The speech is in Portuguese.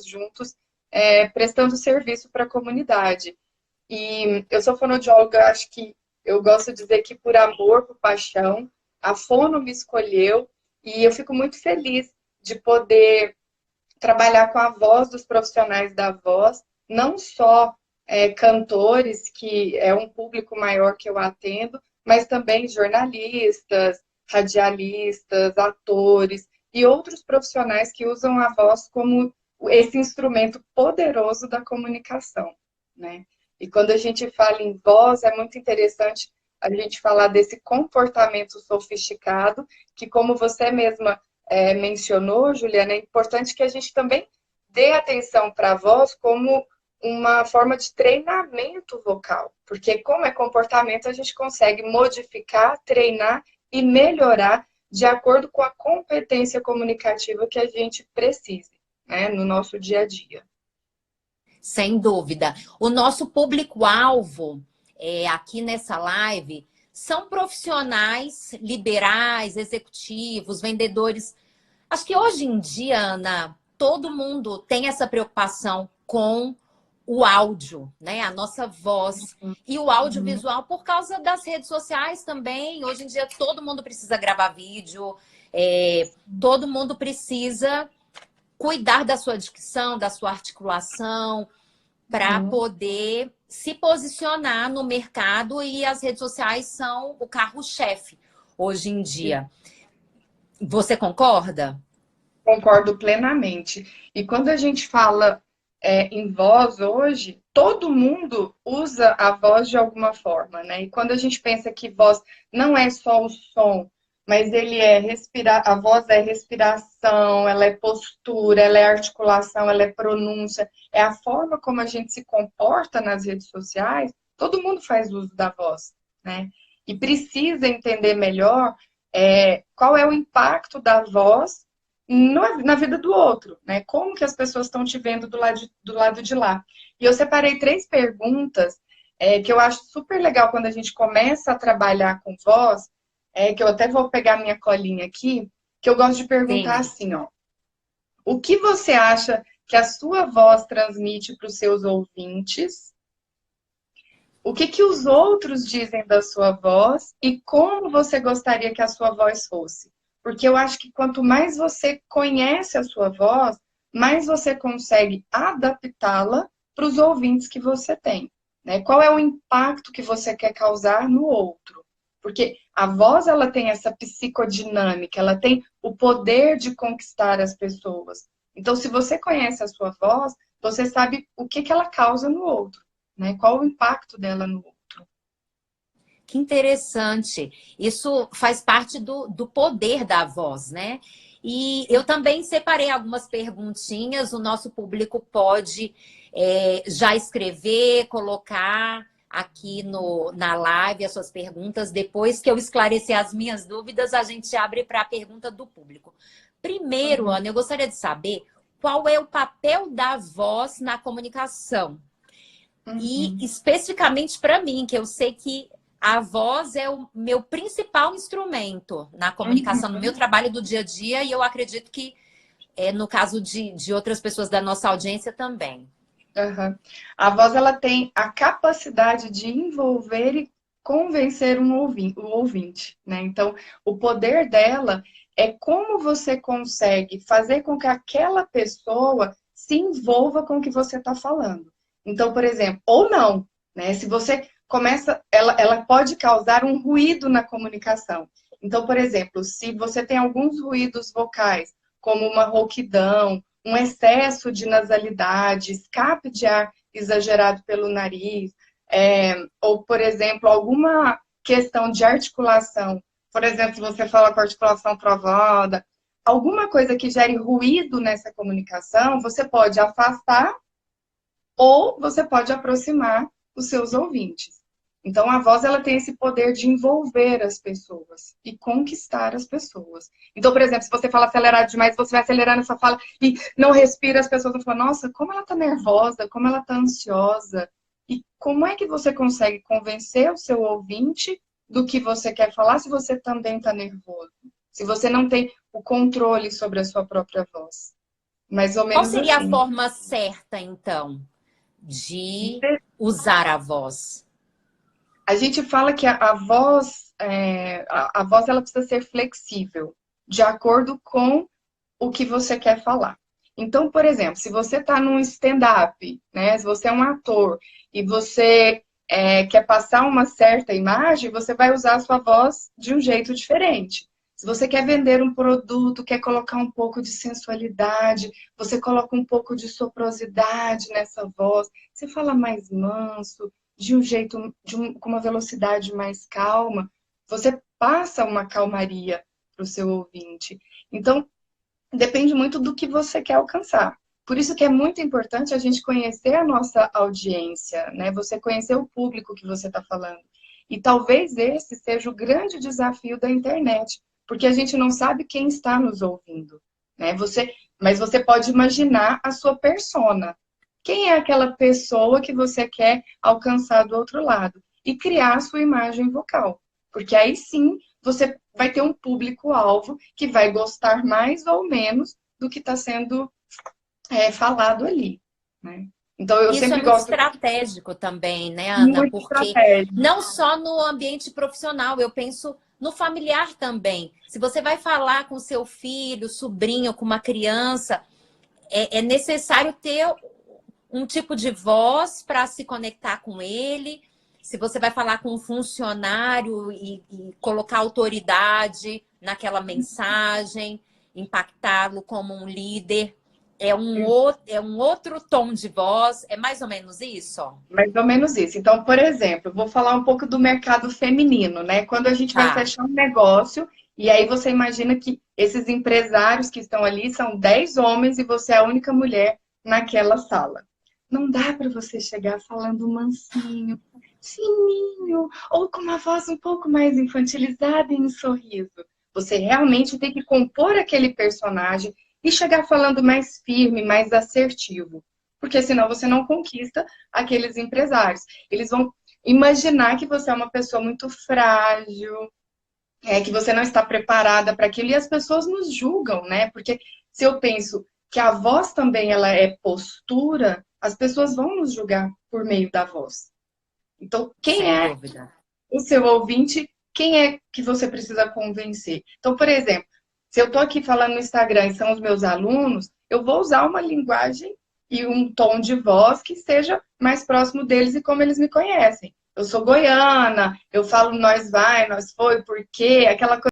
juntos, prestando serviço para a comunidade. E eu sou fonoaudióloga, acho que eu gosto de dizer que por amor, por paixão, a Fono me escolheu e eu fico muito feliz de poder trabalhar com a voz dos profissionais da voz, não só cantores, que é um público maior que eu atendo, mas também jornalistas, radialistas, atores e outros profissionais que usam a voz como esse instrumento poderoso da comunicação, né? E quando a gente fala em voz, é muito interessante a gente falar desse comportamento sofisticado, que como você mesma mencionou, Juliana, é importante que a gente também dê atenção para a voz como uma forma de treinamento vocal, porque como é comportamento, a gente consegue modificar, treinar e melhorar de acordo com a competência comunicativa que a gente precise, né, no nosso dia a dia. Sem dúvida. O nosso público-alvo aqui nessa live são profissionais liberais, executivos, vendedores. Acho que hoje em dia, Ana, todo mundo tem essa preocupação com o áudio, né? A nossa voz. E o audiovisual por causa das redes sociais também. Hoje em dia todo mundo precisa gravar vídeo, todo mundo precisa cuidar da sua dicção, da sua articulação, para poder se posicionar no mercado, e as redes sociais são o carro-chefe hoje em dia. Você concorda? Concordo plenamente. E quando a gente fala em voz hoje, todo mundo usa a voz de alguma forma, né? E quando a gente pensa que voz não é só o som, mas ele a voz é respiração, ela é postura, ela é articulação, ela é pronúncia, é a forma como a gente se comporta nas redes sociais, todo mundo faz uso da voz, né? E precisa entender melhor qual é o impacto da voz na vida do outro, né? Como que as pessoas estão te vendo do lado de lá. E eu separei 3 perguntas que eu acho super legal quando a gente começa a trabalhar com voz, que eu até vou pegar minha colinha aqui, que eu gosto de perguntar assim, ó. O que você acha que a sua voz transmite para os seus ouvintes? O que os outros dizem da sua voz e como você gostaria que a sua voz fosse? Porque eu acho que quanto mais você conhece a sua voz, mais você consegue adaptá-la para os ouvintes que você tem, né? Qual é o impacto que você quer causar no outro? Porque a voz, ela tem essa psicodinâmica, ela tem o poder de conquistar as pessoas. Então, se você conhece a sua voz, você sabe o que ela causa no outro, né? Qual o impacto dela no outro. Que interessante. Isso faz parte do poder da voz, né? E eu também separei algumas perguntinhas. O nosso público pode já escrever, colocar aqui na live as suas perguntas. Depois que eu esclarecer as minhas dúvidas, a gente abre para a pergunta do público. Primeiro, Ana, eu gostaria de saber qual é o papel da voz na comunicação. E especificamente para mim, que eu sei que a voz é o meu principal instrumento na comunicação, no meu trabalho do dia a dia, e eu acredito que no caso de outras pessoas da nossa audiência também. A voz, ela tem a capacidade de envolver e convencer o ouvinte, né? Então, o poder dela é como você consegue fazer com que aquela pessoa se envolva com o que você está falando. Então, por exemplo, ou não, né? Se você começa, ela pode causar um ruído na comunicação. Então, por exemplo, se você tem alguns ruídos vocais, como uma rouquidão, um excesso de nasalidade, escape de ar exagerado pelo nariz, ou, por exemplo, alguma questão de articulação. Por exemplo, se você fala com articulação travada, alguma coisa que gere ruído nessa comunicação, você pode afastar ou você pode aproximar os seus ouvintes. Então, a voz, ela tem esse poder de envolver as pessoas e conquistar as pessoas. Então, por exemplo, se você fala acelerado demais, você vai acelerar na sua fala e não respira, as pessoas vão falar, nossa, como ela tá nervosa, como ela tá ansiosa. E como é que você consegue convencer o seu ouvinte do que você quer falar se você também tá nervoso? Se você não tem o controle sobre a sua própria voz. Mais ou Qual menos seria a assim. forma certa, então, de usar a voz? A gente fala que a voz, a voz ela precisa ser flexível, de acordo com o que você quer falar. Então, por exemplo, se você está num stand-up, né? Se você é um ator e você quer passar uma certa imagem, você vai usar a sua voz de um jeito diferente. Se você quer vender um produto, quer colocar um pouco de sensualidade, você coloca um pouco de soprosidade nessa voz, você fala mais manso, de um jeito, com uma velocidade mais calma, você passa uma calmaria para o seu ouvinte. Então, depende muito do que você quer alcançar. Por isso que é muito importante a gente conhecer a nossa audiência, né? Você conhecer o público que você está falando. E talvez esse seja o grande desafio da internet, porque a gente não sabe quem está nos ouvindo, né? Mas você pode imaginar a sua persona. Quem é aquela pessoa que você quer alcançar do outro lado? E criar a sua imagem vocal. Porque aí sim você vai ter um público-alvo que vai gostar mais ou menos do que está sendo falado ali, né? Então, eu Isso é sempre muito gosto estratégico também, né, Ana? muito Porque estratégia. não só no ambiente profissional, eu penso no familiar também. Se você vai falar com seu filho, sobrinho, com uma criança, é necessário ter um tipo de voz para se conectar com ele. Se você vai falar com um funcionário e colocar autoridade naquela mensagem, impactá-lo como um líder, é um outro tom de voz. É mais ou menos isso? Mais ou menos isso. Então, por exemplo, vou falar um pouco do mercado feminino, né? Quando a gente vai Tá. fechar um negócio, e aí você imagina que esses empresários que estão ali são 10 homens e você é a única mulher naquela sala. Não dá para você chegar falando mansinho, fininho, ou com uma voz um pouco mais infantilizada e um sorriso. Você realmente tem que compor aquele personagem e chegar falando mais firme, mais assertivo. Porque senão você não conquista aqueles empresários. Eles vão imaginar que você é uma pessoa muito frágil, que você não está preparada para aquilo, e as pessoas nos julgam, né? Porque se eu penso que a voz também ela é postura, as pessoas vão nos julgar por meio da voz. Então, quem Sem é dúvida. o seu ouvinte? Quem é que você precisa convencer? Então, por exemplo, se eu estou aqui falando no Instagram e são os meus alunos, eu vou usar uma linguagem e um tom de voz que seja mais próximo deles e como eles me conhecem. Eu sou goiana, eu falo nós vai, nós foi, por quê, aquela coisa.